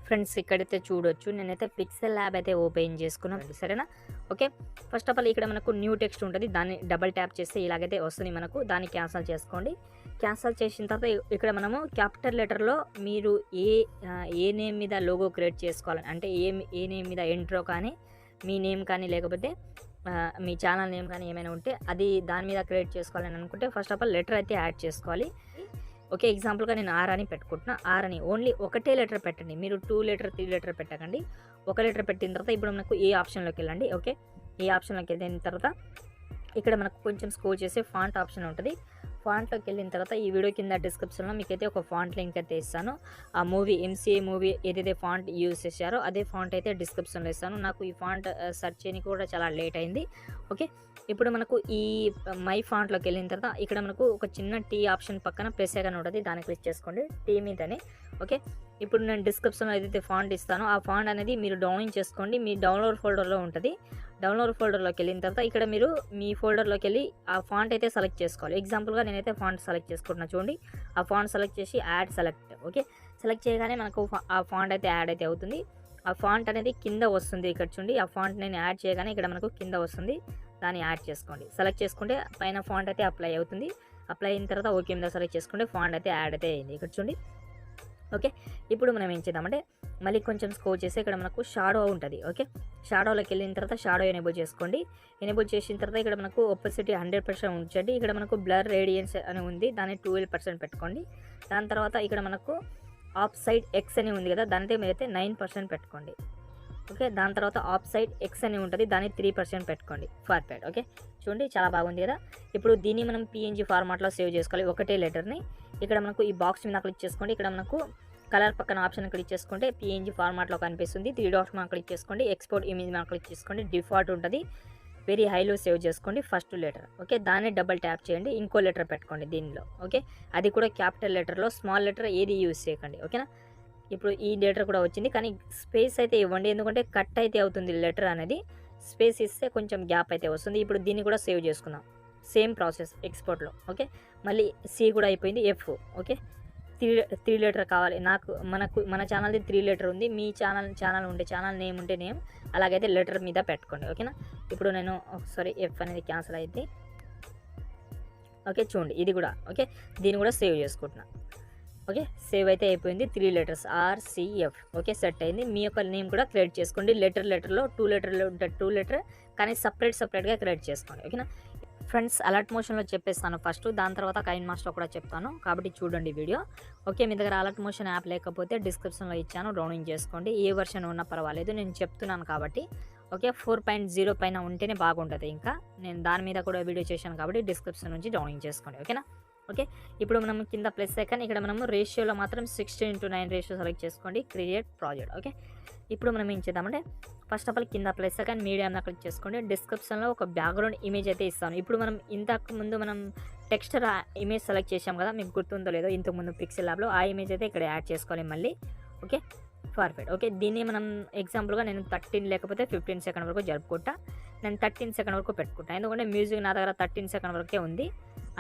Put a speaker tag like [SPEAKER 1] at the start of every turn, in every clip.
[SPEAKER 1] Friends ఇక్కడైతే చూడొచ్చు నేనైతే పిక్సెల్ ల్యాబ్ అయితే ఓపెన్ చేసుకున్నాను సరేనా. ఓకే, ఫస్ట్ ఆఫ్ ఆల్ ఇక్కడ మనకు న్యూ టెక్స్ట్ ఉంటుంది, దాన్ని డబల్ ట్యాప్ చేస్తే ఇలాగైతే వస్తుంది మనకు. దాన్ని క్యాన్సల్ చేసుకోండి. క్యాన్సల్ చేసిన తర్వాత ఇక్కడ మనము క్యాపిటల్ లెటర్లో మీరు ఏ నేమ్ మీద లోగో క్రియేట్ చేసుకోవాలని అంటే ఏ నేమ్ మీద ఇంట్రో కానీ మీ నేమ్ కానీ లేకపోతే మీ ఛానల్ నేమ్ కానీ ఏమైనా ఉంటే అది దాని మీద క్రియేట్ చేసుకోవాలని అనుకుంటే ఫస్ట్ ఆఫ్ ఆల్ లెటర్ అయితే యాడ్ చేసుకోవాలి. ఓకే, ఎగ్జాంపుల్గా నేను ఆర్ అని పెట్టుకుంటున్నా. ఆర్ అని ఓన్లీ ఒకటే లెటర్ పెట్టండి, మీరు 2 లెటర్ 3 లెటర్ పెట్టకండి. ఒక లెటర్ పెట్టిన తర్వాత ఇప్పుడు మనకు ఏ ఆప్షన్లోకి వెళ్ళండి. ఓకే, ఏ ఆప్షన్లోకి వెళ్ళిన తర్వాత ఇక్కడ మనకు కొంచెం స్క్రోల్ చేసే ఫాంట్ ఆప్షన్ ఉంటుంది. ఫాంట్లోకి వెళ్ళిన తర్వాత ఈ వీడియో కింద డిస్క్రిప్షన్లో మీకైతే ఒక ఫాంట్ లింక్ అయితే ఇస్తాను. ఆ మూవీ ఎంసీఏ మూవీ ఏదైతే ఫాంట్ యూజ్ చేశారో అదే ఫాంట్ అయితే డిస్క్రిప్షన్లో ఇస్తాను. నాకు ఈ ఫాంట్ సెర్చ్ చేయడానికి కూడా చాలా లేట్ అయింది. ఓకే, ఇప్పుడు మనకు ఈ మై ఫాంట్లోకి వెళ్ళిన తర్వాత ఇక్కడ మనకు ఒక చిన్న టీ ఆప్షన్ పక్కన ప్రెస్ ఐకాన్ ఉంటుంది, దాన్ని క్లిక్ చేసుకోండి టీ మీదని. ఓకే, ఇప్పుడు నేను డిస్క్రిప్షన్లో ఏదైతే ఫాంట్ ఇస్తానో ఆ ఫాంట్ అనేది మీరు డౌన్లోడ్ చేసుకోండి, మీ డౌన్లోడ్ ఫోల్డర్లో ఉంటుంది. డౌన్లోడ్ ఫోల్డర్లోకి వెళ్ళిన తర్వాత ఇక్కడ మీరు మీ ఫోల్డర్లోకి వెళ్ళి ఆ ఫాంట్ అయితే సెలెక్ట్ చేసుకోవాలి. ఎగ్జాంపుల్గా నేనైతే ఫాంట్ సెలెక్ట్ చేసుకుంటున్నా చూడండి. ఆ ఫాంట్ సెలెక్ట్ చేసి యాడ్ సెలెక్ట్. ఓకే, సెలెక్ట్ చేయగానే మనకు ఆ ఫాంట్ అయితే యాడ్ అయితే అవుతుంది. ఆ ఫాంట్ అనేది కింద వస్తుంది, ఇక్కడ చూడండి. ఆ ఫాంట్ నేను యాడ్ చేయగానే ఇక్కడ మనకు కింద వస్తుంది, దాన్ని యాడ్ చేసుకోండి. సెలెక్ట్ చేసుకుంటే పైన ఫాంట్ అయితే అప్లై అవుతుంది. అప్లై అయిన తర్వాత ఓకే మీద సెలెక్ట్ చేసుకుంటే ఫాంట్ అయితే యాడ్ అయితే అయింది, ఇక్కడ చూడండి. ఓకే, ఇప్పుడు మనం ఏం చేద్దామంటే మళ్ళీ కొంచెం స్క్రోల్ చేసి ఇక్కడ మనకు షాడో ఉంటుంది. ఓకే, షాడోలోకి వెళ్ళిన తర్వాత షాడో ఎనేబుల్ చేసుకోండి. ఎనేబుల్ చేసిన తర్వాత ఇక్కడ మనకు ఒపాసిటీ 100% ఉంచండి. ఇక్కడ మనకు బ్లర్ రేడియన్స్ అని ఉంది, దాన్ని 12% పెట్టుకోండి. దాని తర్వాత ఇక్కడ మనకు ఆఫ్ సైడ్ ఎక్స్ అని ఉంది కదా, దానితో మీరైతే 9% పెట్టుకోండి. ఓకే, దాని తర్వాత ఆఫ్ సైడ్ ఎక్స్ అని ఉంటుంది, దాన్ని 3% పెట్టుకోండి. ఫార్మాట్. ఓకే, చూడండి చాలా బాగుంది కదా. ఇప్పుడు దీన్ని మనం పిఎన్జీ ఫార్మాట్లో సేవ్ చేసుకోవాలి, ఒకటే లెటర్ని. ఇక్కడ మనకు ఈ బాక్స్ మీద క్లిక్ చేసుకోండి. ఇక్కడ మనకు కలర్ పక్కన ఆప్షన్ క్లిక్ చేసుకుంటే పిఎన్జీ ఫార్మాట్లో కనిపిస్తుంది. 3 డాట్స్ మీద క్లిక్ చేసుకోండి. ఎక్స్పోర్ట్ ఇమేజ్ మీద క్లిక్ చేసుకోండి. డిఫాల్ట్ ఉంటుంది, వెరీ హైలో సేవ్ చేసుకోండి ఫస్ట్ లెటర్. ఓకే, దాన్ని డబల్ ట్యాప్ చేయండి, ఇంకో లెటర్ పెట్టుకోండి దీనిలో. ఓకే, అది కూడా క్యాపిటల్ లెటర్లో, స్మాల్ లెటర్ ఏది యూజ్ చేయకండి. ఓకేనా, ఇప్పుడు ఈ లెటర్ కూడా వచ్చింది, కానీ స్పేస్ అయితే ఇవ్వండి, ఎందుకంటే కట్ అయితే అవుతుంది లెటర్ అనేది. స్పేస్ ఇస్తే కొంచెం గ్యాప్ అయితే వస్తుంది. ఇప్పుడు దీన్ని కూడా సేవ్ చేసుకుందాం, సేమ్ ప్రాసెస్ ఎక్స్పోర్ట్లో. ఓకే, మళ్ళీ సి కూడా అయిపోయింది. ఎఫ్. ఓకే, 3 లెటర్ కావాలి నాకు. మన ఛానల్ది 3 లెటర్ ఉంది, మీ ఛానల్ ఉంటే ఛానల్ నేమ్ ఉంటే నేమ్, అలాగైతే లెటర్ మీద పెట్టుకోండి. ఓకేనా, ఇప్పుడు నేను సారీ ఎఫ్ అనేది క్యాన్సిల్ అయితే. ఓకే, చూడండి ఇది కూడా. ఓకే, దీన్ని కూడా సేవ్ చేసుకుంటున్నా. ఓకే, సేవ్ అయితే అయిపోయింది. 3 లెటర్స్ ఆర్సిఎఫ్. ఓకే, సెట్ అయింది. మీ యొక్క నేమ్ కూడా క్రియేట్ చేసుకోండి. లెటర్లో 2 లెటర్లు ఉంటాయి, 2 లెటర్ కానీ సపరేట్గా క్రియేట్ చేసుకోండి. ఓకేనా ఫ్రెండ్స్, అలర్ట్ మోషన్లో చెప్పేస్తాను ఫస్ట్, దాని తర్వాత కైన్ మాస్టర్ కూడా చెప్తాను, కాబట్టి చూడండి వీడియో. ఓకే, మీ దగ్గర అలర్ట్ మోషన్ యాప్ లేకపోతే డిస్క్రిప్షన్లో ఇచ్చాను, డౌన్లోడ్ చేసుకోండి. ఏ వర్షన్ ఉన్నా పర్వాలేదు, నేను చెప్తున్నాను కాబట్టి. ఓకే, 4.0 పైన ఉంటేనే బాగుంటుంది. ఇంకా నేను దాని మీద కూడా వీడియో చేశాను కాబట్టి డిస్క్రిప్షన్ నుంచి డౌన్లోడ్ చేసుకోండి. ఓకేనా. ఓకే, ఇప్పుడు మనం కింద ప్లస్ ఐకాన్, ఇక్కడ మనము రేషియోలో మాత్రం 16:9 రేషియో సెలెక్ట్ చేసుకోండి, క్రియేట్ ప్రాజెక్ట్. ఓకే, ఇప్పుడు మనం ఏం చేద్దామంటే ఫస్ట్ ఆఫ్ ఆల్ కింద ప్లస్ ఐకాన్ మీడియా క్లిక్ చేసుకోండి. డిస్క్రిప్షన్లో ఒక బ్యాక్గ్రౌండ్ ఇమేజ్ అయితే ఇస్తాను. ఇప్పుడు మనం ఇంతకు ముందు మనం టెక్స్చర్ ఇమేజ్ సెలెక్ట్ చేసాం కదా, మీకు గుర్తుందో లేదో ఇంతకుముందు పిక్సెల్ ల్యాబ్లో, ఆ ఇమేజ్ అయితే ఇక్కడ యాడ్ చేసుకోవాలి మళ్ళీ. Okay, perfect. ఓకే, దీన్ని మనం ఎగ్జాంపుల్గా నేను 13 లేకపోతే 15 సెకండ్ వరకు జరుపుకుంటా. నేను 13 సెకండ్ వరకు పెట్టుకుంటాను, ఎందుకంటే మ్యూజిక్ నా దగ్గర 13 సెకండ్ వరకే ఉంది,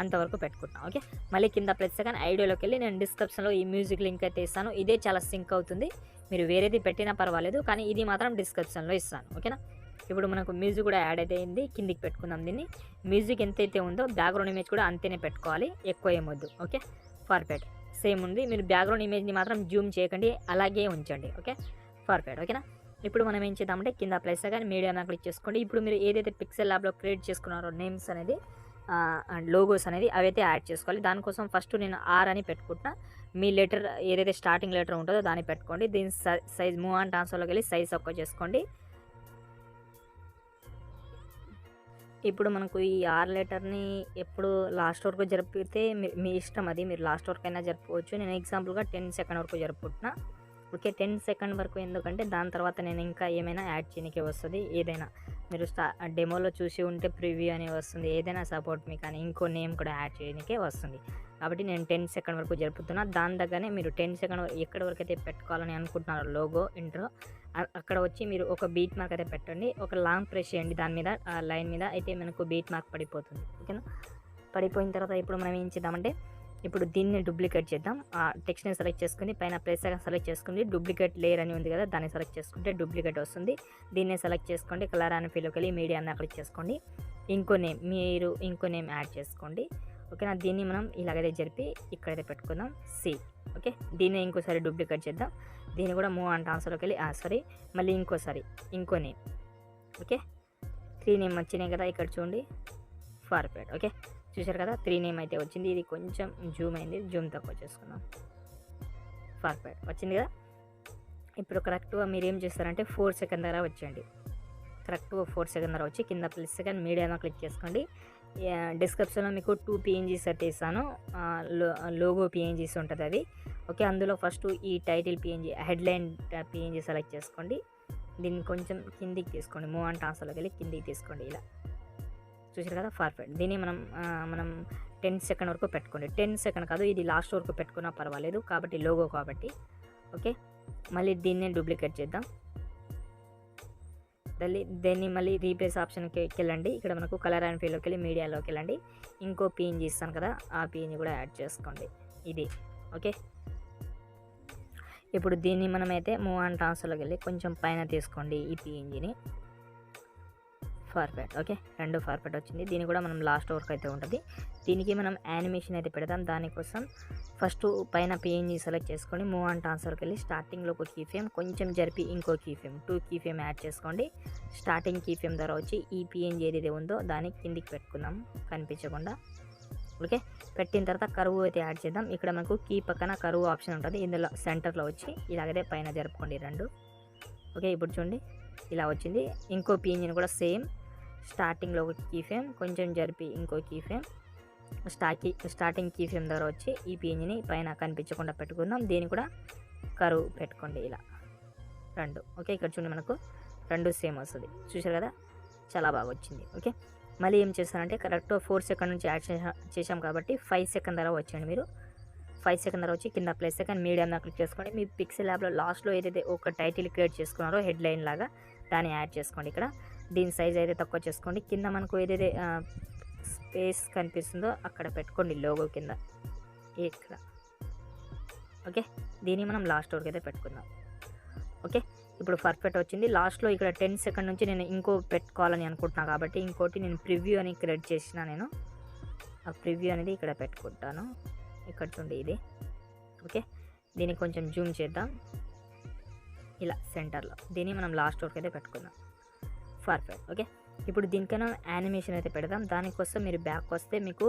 [SPEAKER 1] అంతవరకు పెట్టుకుంటాను. ఓకే, మళ్ళీ కింద ప్లస్ సెకండ్ ఐడియోలోకి వెళ్ళి నేను డిస్క్రిప్షన్లో ఈ మ్యూజిక్ లింక్ అయితే ఇస్తాను. ఇదే చాలా సింక్ అవుతుంది, మీరు వేరేది పెట్టినా పర్వాలేదు, కానీ ఇది మాత్రం డిస్క్రిప్షన్లో ఇస్తాను. ఓకేనా, ఇప్పుడు మనకు మ్యూజిక్ కూడా యాడ్ అయితే అయింది, కిందికి పెట్టుకుందాం దీన్ని. మ్యూజిక్ ఎంతైతే ఉందో బ్యాక్గ్రౌండ్ ఇమేజ్ కూడా అంతేనే పెట్టుకోవాలి, ఎక్కువ ఏమొద్దు. Okay, perfect. సేమ్ ఉంది, మీరు బ్యాక్గ్రౌండ్ ఇమేజ్ని మాత్రం జూమ్ చేయకండి, అలాగే ఉంచండి. Okay, perfect. ఓకేనా, ఇప్పుడు మనం ఏం చేద్దామంటే కింద ప్లస్ కానీ మీడియా క్లిక్ చేసుకోండి. ఇప్పుడు మీరు ఏదైతే పిక్సెల్ ల్యాబ్లో క్రియేట్ చేసుకున్నారో నేమ్స్ అనేది అండ్ లోగోస్ అనేది అవైతే యాడ్ చేసుకోవాలి. దానికోసం ఫస్ట్ నేను ఆర్ అని పెట్టుకుంటున్నా. మీ లెటర్ ఏదైతే స్టార్టింగ్ లెటర్ ఉంటుందో దాన్ని పెట్టుకోండి. దీని సైజ్ మూవ్ అండ్ ట్రాన్స్ఫర్లోకి వెళ్ళి సైజ్ తక్కువ చేసుకోండి. ఇప్పుడు మనకు ఈ ఆర్ లెటర్ని ఎప్పుడు లాస్ట్ వరకు జరిపితే మీ ఇష్టం, అది మీరు లాస్ట్ వరకు అయినా జరుపుకోవచ్చు. నేను ఎగ్జాంపుల్గా 10 సెకండ్ వరకు జరుపుకుంటున్నా. ఓకే, 10 సెకండ్ వరకు, ఎందుకంటే దాని తర్వాత నేను ఇంకా ఏమైనా యాడ్ చేయడానికి వస్తుంది. ఏదైనా మీరు డెమోలో చూసి ఉంటే ప్రివ్యూ అని వస్తుంది, ఏదైనా సపోర్ట్ మీ కానీ ఇంకో నేమ్ కూడా యాడ్ చేయడానికే వస్తుంది. కాబట్టి నేను 10 సెకండ్ వరకు జరుపుతున్నా. దాని దగ్గరనే మీరు 10 సెకండ్ ఎక్కడి వరకు అయితే పెట్టుకోవాలని అనుకుంటున్నారో లోగో ఇంట్రో, అక్కడ వచ్చి మీరు ఒక బీట్ మార్క్ అయితే పెట్టండి. ఒక లాంగ్ ప్రెస్ చేయండి దాని మీద, ఆ లైన్ మీద, అయితే మనకు బీట్ మార్క్ పడిపోతుంది. ఓకేనా, పడిపోయిన తర్వాత ఇప్పుడు మనం ఏం చేద్దామంటే ఇప్పుడు దీన్ని డూప్లికేట్ చేద్దాం. ఆ టెక్స్ట్‌ని సెలెక్ట్ చేసుకొని పైన ప్లస్ ఐకాన్ సెలెక్ట్ చేసుకోండి. డూప్లికేట్ లేయర్ అని ఉంది కదా, దాన్ని సెలెక్ట్ చేసుకుంటే డూప్లికేట్ వస్తుంది. దీన్ని సెలెక్ట్ చేసుకోండి. కలర్ అండ్ ఫీల్డ్‌లోకి వెళ్ళి మీడియా మీద క్లిక్ చేసుకోండి. మీరు ఇంకో నేమ్ యాడ్ చేసుకోండి. ఓకేనా. దీన్ని మనం ఇలాగైతే జరిపి ఇక్కడైతే పెట్టుకుందాం సి. ఓకే. దీన్ని ఇంకోసారి డూప్లికేట్ చేద్దాం. దీన్ని కూడా మూవ్ అండ్ ట్రాన్స్ఫర్‌లోకి వెళ్ళి మళ్ళీ ఇంకో నేమ్. ఓకే. 3 నేమ్ వచ్చినాయి కదా, ఇక్కడ చూడండి. ఫార్వర్డ్. ఓకే. చూశారు కదా, 3 నేమ్ అయితే వచ్చింది. ఇది కొంచెం జూమ్ అయింది, జూమ్ తక్కువ చేసుకుందాం. ఫార్వర్డ్ వచ్చింది కదా. ఇప్పుడు కరెక్ట్గా మీరు ఏం చేస్తారంటే 4 సెకండ్ దగ్గర వచ్చేయండి. కరెక్ట్గా 4 సెకండ్ దగ్గర వచ్చి కింద ప్లస్ సెకండ్ మీడియాలో క్లిక్ చేసుకోండి. డిస్క్రిప్షన్లో మీకు 2 PNGs అయితే ఇస్తాను. లోగో PNGs ఉంటుంది అది. ఓకే. అందులో ఫస్ట్ ఈ title PNG, headline PNG select చేసుకోండి. దీన్ని కొంచెం కిందికి తీసుకోండి. మూవ్ అండ్ ట్రాన్స్ఫర్‌లోకి వెళ్ళి కిందికి తీసుకోండి ఇలా. చూసారు కదా, ఫార్వర్డ్. దీన్ని మనం 10 సెకండ్ వరకు పెట్టుకోండి. 10 సెకండ్ కాదు, ఇది లాస్ట్ వరకు పెట్టుకున్నా పర్వాలేదు, కాబట్టి లోగో కాబట్టి. ఓకే. మళ్ళీ దీన్ని డూప్లికేట్ చేద్దాం. దీన్ని మళ్ళీ రీప్లేస్ ఆప్షన్కి వెళ్ళండి. ఇక్కడ మనకు కలర్ అండ్ ఫీల్డ్లోకి వెళ్ళి మీడియాలోకి వెళ్ళండి. ఇంకో PNG ఇస్తాను కదా, ఆ PNG కూడా యాడ్ చేసుకోండి ఇది. ఓకే. ఇప్పుడు దీన్ని మనమైతే మూవ్ అండ్ ట్రాన్స్ఫర్‌లోకి వెళ్ళి కొంచెం పైన తీసుకోండి ఈ PNGని. ఫార్వర్డ్. ఓకే. 2 ఫార్వర్డ్ వచ్చింది. దీన్ని కూడా మనం లాస్ట్ వరకు అయితే ఉంటుంది. దీనికి మనం యానిమేషన్ అయితే పెడదాం. దానికోసం ఫస్ట్ పైన PNG సెలెక్ట్ చేసుకొని మూవ్ అండ్ ట్రాన్స్ఫర్‌కి వెళ్ళి స్టార్టింగ్లో ఒక కీ ఫ్రేమ్, కొంచెం జరిపి ఇంకో key frame, 2 key frame add చేసుకోండి. స్టార్టింగ్ కీ ఫ్రేమ్ ద్వారా వచ్చి ఈ PNG ఏదైతే ఉందో దాన్ని కిందికి పెట్టుకుందాం కనిపించకుండా. ఓకే. పెట్టిన తర్వాత కరువు అయితే యాడ్ చేద్దాం. ఇక్కడ మనకు కీ పక్కన కరువు ఆప్షన్ ఉంటుంది. ఇందులో సెంటర్లో వచ్చి ఇలాగైతే పైన జరుపుకోండి 2. ఓకే. ఇప్పుడు చూడండి ఇలా వచ్చింది. ఇంకో PNGని కూడా సేమ్ స్టార్టింగ్లో ఒక కీ ఫ్రేమ్, కొంచెం జరిపి ఇంకో key frame, starting key frame దగ్గర వచ్చి ఈ PNGని పైన కనిపించకుండా పెట్టుకుందాం. దీన్ని కూడా కరువు పెట్టుకోండి ఇలా 2. ఓకే. ఇక్కడ చూడండి మనకు 2 సేమ్ వస్తుంది. చూసారు కదా, చాలా బాగా వచ్చింది. ఓకే. మళ్ళీ ఏం చేస్తారంటే కరెక్ట్గా 4 సెకండ్ నుంచి యాడ్ చేసాం కాబట్టి 5 సెకండ్ దగ్గర వచ్చేయండి. మీరు 5 సెకండ్ దగ్గర వచ్చి కింద ప్లస్ సెకండ్ మీడియం మీద క్లిక్ చేసుకోండి. మీ పిక్సెల్ ల్యాబ్లో లాస్ట్లో ఏదైతే ఒక టైటిల్ క్రియేట్ చేసుకున్నారో హెడ్లైన్ లాగా దాన్ని యాడ్ చేసుకోండి. ఇక్కడ దీని సైజ్ అయితే తక్కువ చేసుకోండి. కింద మనకు ఏదైతే స్పేస్ కనిపిస్తుందో అక్కడ పెట్టుకోండి లోగో కింద ఇక్కడ. ఓకే. దీన్ని మనం లాస్ట్ వరకు అయితే పెట్టుకుందాం. ఓకే. ఇప్పుడు పర్ఫెక్ట్ వచ్చింది. లాస్ట్లో ఇక్కడ 10 సెకండ్ నుంచి నేను ఇంకో పెట్టుకోవాలని అనుకుంటున్నాను కాబట్టి ఇంకోటి నేను ప్రివ్యూ అని క్రియేట్ చేసిన, నేను ఆ ప్రివ్యూ అనేది ఇక్కడ పెట్టుకుంటాను. ఇక్కడ చూడండి ఇది. ఓకే. దీన్ని కొంచెం జూమ్ చేద్దాం ఇలా సెంటర్లో. దీన్ని మనం లాస్ట్ వరకు అయితే పెట్టుకుందాం. పర్ఫెక్ట్. ఓకే. ఇప్పుడు దీనికైనా యానిమేషన్ అయితే పెడదాం. దానికోసం మీరు బ్యాక్ వస్తే మీకు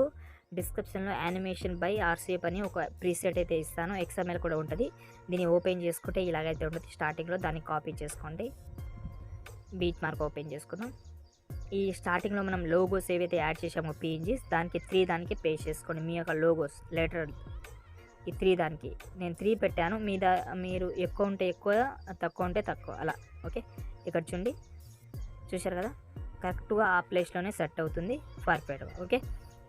[SPEAKER 1] డిస్క్రిప్షన్లో యానిమేషన్ బై RCF అని ఒక ప్రీసెట్ అయితే ఇస్తాను. XML కూడా ఉంటుంది. దీన్ని ఓపెన్ చేసుకుంటే ఇలాగైతే ఉంటుంది. స్టార్టింగ్లో దాన్ని కాపీ చేసుకోండి. బీట్ మార్క్ ఓపెన్ చేసుకుందాం. ఈ స్టార్టింగ్లో మనం లోగోస్ ఏవైతే యాడ్ చేసామో PNGs దానికి 3 దానికి పేస్ట్ చేసుకోండి. మీ యొక్క లోగోస్ లెటర్ ఈ 3 దానికి నేను 3 పెట్టాను. మీరు ఎక్కువ ఉంటే ఎక్కువ, తక్కువ ఉంటే తక్కువ అలా. ఓకే. ఇక్కడ చూడండి, చూశారు కదా, కరెక్ట్గా ఆ ప్లేస్లోనే సెట్ అవుతుంది పర్ఫెక్ట్గా. ఓకే.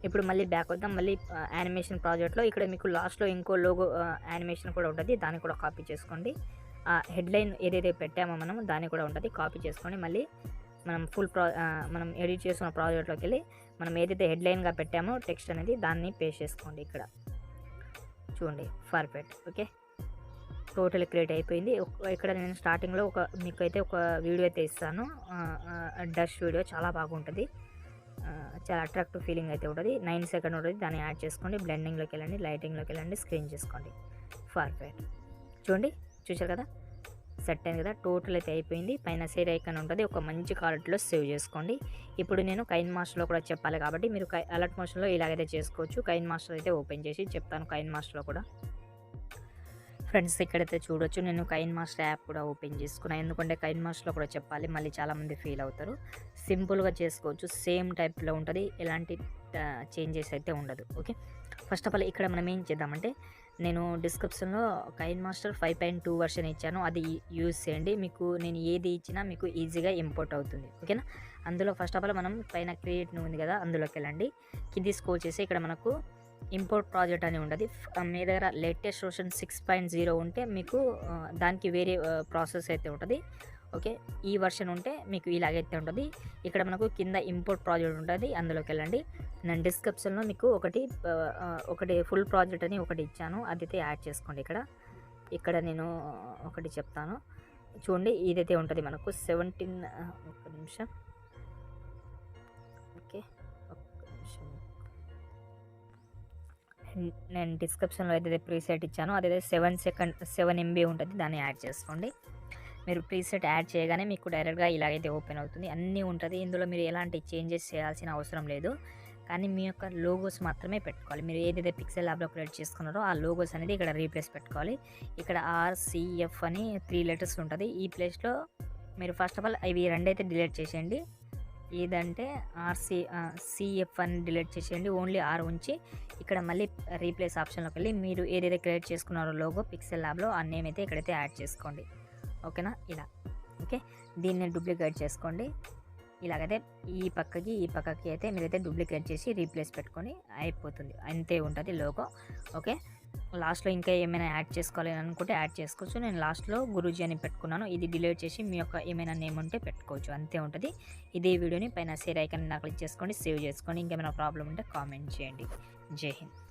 [SPEAKER 1] ఇప్పుడు మళ్ళీ బ్యాక్ వద్దాం. మళ్ళీ యానిమేషన్ ప్రాజెక్ట్లో ఇక్కడ మీకు లాస్ట్లో ఇంకో లోగో యానిమేషన్ కూడా ఉంటుంది. దాన్ని కూడా కాపీ చేసుకోండి. హెడ్లైన్ ఏదైతే పెట్టామో మనం దాన్ని కూడా ఉంటుంది, కాపీ చేసుకోండి. మళ్ళీ మనం ఎడిట్ చేసిన ప్రాజెక్ట్లోకి వెళ్ళి మనం ఏదైతే హెడ్లైన్గా పెట్టామో టెక్స్ట్ అనేది దాన్ని పేస్ట్ చేసుకోండి ఇక్కడ. చూడండి పర్ఫెక్ట్. ఓకే. టోటల్ క్రియేట్ అయిపోయింది. ఇక్కడ నేను స్టార్టింగ్లో మీకు అయితే ఒక వీడియో అయితే ఇస్తాను. డష్ వీడియో చాలా బాగుంటుంది. చాలా అట్రాక్టివ్ ఫీలింగ్ అయితే ఉంటుంది. 9 సెకండ్ ఉంటుంది. దాన్ని యాడ్ చేసుకోండి. బ్లెండింగ్లోకి వెళ్ళండి, లైటింగ్లోకి వెళ్ళండి, స్క్రీన్ చేసుకోండి. పర్ఫెక్ట్. చూడండి, చూసారు కదా, సెట్ అయింది కదా. టోటల్ అయితే అయిపోయింది. పైన సేవ్ ఐకాన్ ఉంటుంది. ఒక మంచి క్వాలిటీలో సేవ్ చేసుకోండి. ఇప్పుడు నేను కైన్ మాస్టర్లో కూడా చెప్పాలి కాబట్టి మీరు అలర్ట్ మోషన్లో ఇలాగైతే చేసుకోవచ్చు. కైన్ మాస్టర్ అయితే ఓపెన్ చేసి చెప్తాను. కైన్ మాస్టర్లో కూడా ఫ్రెండ్స్ ఇక్కడైతే చూడొచ్చు. నేను కైన్ మాస్టర్ యాప్ కూడా ఓపెన్ చేసుకున్నాను. ఎందుకంటే కైన్ మాస్టర్లో కూడా చెప్పాలి, మళ్ళీ చాలామంది ఫీల్ అవుతారు. సింపుల్గా చేసుకోవచ్చు. సేమ్ టైప్లో ఉంటుంది. ఎలాంటి చేంజెస్ అయితే ఉండదు. ఓకే. ఫస్ట్ ఆఫ్ ఆల్ ఇక్కడ మనం ఏం చేద్దామంటే నేను డిస్క్రిప్షన్లో కైన్ మాస్టర్ 5.2 వర్షన్ ఇచ్చాను. అది యూజ్ చేయండి. మీకు నేను ఏది ఇచ్చినా మీకు ఈజీగా ఇంపోర్ట్ అవుతుంది. ఓకేనా. అందులో ఫస్ట్ ఆఫ్ ఆల్ మనం పైన క్రియేట్ ఉంది కదా, అందులోకి వెళ్ళండి. కింది స్క్రోల్ చేసి ఇక్కడ మనకు ఇంపోర్ట్ ప్రాజెక్ట్ అని ఉంటుంది. మీ దగ్గర లేటెస్ట్ వర్షన్ 6.0 ఉంటే మీకు దానికి వేరే ప్రాసెస్ అయితే ఉంటుంది. ఓకే, ఈ వర్షన్ ఉంటే మీకు ఇలాగైతే ఉంటుంది. ఇక్కడ మనకు కింద ఇంపోర్ట్ ప్రాజెక్ట్ ఉంటుంది, అందులోకి వెళ్ళండి. నేను డిస్క్రిప్షన్లో మీకు ఒకటి ఫుల్ ప్రాజెక్ట్ అని ఒకటి ఇచ్చాను, అదైతే యాడ్ చేసుకోండి. ఇక్కడ నేను ఒకటి చెప్తాను చూడండి. ఇదైతే ఉంటుంది మనకు 17 ఒక్క నిమిషం. ఓకే, ఒక్క నిమిషం. నేను డిస్క్రిప్షన్లో అయితే ప్రీసెట్ ఇచ్చాను, అదైతే 7 MB ఉంటుంది, దాన్ని యాడ్ చేసుకోండి. మీరు ప్రీసెట్ యాడ్ చేయగానే మీకు డైరెక్ట్గా ఇలాగైతే ఓపెన్ అవుతుంది. అన్నీ ఉంటుంది ఇందులో, మీరు ఎలాంటి చేంజెస్ చేయాల్సిన అవసరం లేదు. కానీ మీ యొక్క లోగోస్ మాత్రమే పెట్టుకోవాలి. మీరు ఏదైతే పిక్సెల్ ల్యాబ్లో క్రియేట్ చేసుకున్నారో ఆ లోగోస్ అనేది ఇక్కడ రీప్లేస్ పెట్టుకోవాలి. ఇక్కడ RCF అని 3 లెటర్స్ ఉంటుంది. ఈ ప్లేస్లో మీరు ఫస్ట్ ఆఫ్ ఆల్ ఇవి రెండైతే డిలీట్ చేసేయండి. ఏదంటే CF అని డిలీట్ చేసేయండి, ఓన్లీ R ఉంచి ఇక్కడ మళ్ళీ రీప్లేస్ ఆప్షన్లోకి వెళ్ళి మీరు ఏదైతే క్రియేట్ చేసుకున్నారో లోగో పిక్సెల్ ల్యాబ్లో ఆ నేమ్ అయితే ఇక్కడైతే యాడ్ చేసుకోండి. ఓకేనా, ఇలా. ఓకే, దీన్ని డూప్లికేట్ చేసుకోండి. ఇలాగైతే ఈ పక్కకి అయితే మీరైతే డూప్లికేట్ చేసి రీప్లేస్ పెట్టుకొని అయిపోతుంది. అంతే ఉంటుంది లోగో. ఓకే, లాస్ట్లో ఇంకా ఏమైనా యాడ్ చేసుకోవాలి అనుకుంటే యాడ్ చేసుకోవచ్చు. నేను లాస్ట్లో గురూజీ అని పెట్టుకున్నాను. ఇది డిలీట్ చేసి మీ యొక్క ఏమైనా నేమ్ ఉంటే పెట్టుకోవచ్చు, అంతే ఉంటుంది. ఇదే వీడియోని పైన షేర్ ఐకాన్ క్లిక్ చేసుకోండి, సేవ్ చేసుకోండి. ఇంకేమైనా ప్రాబ్లం ఉంటే కామెంట్ చేయండి. జై హింద్.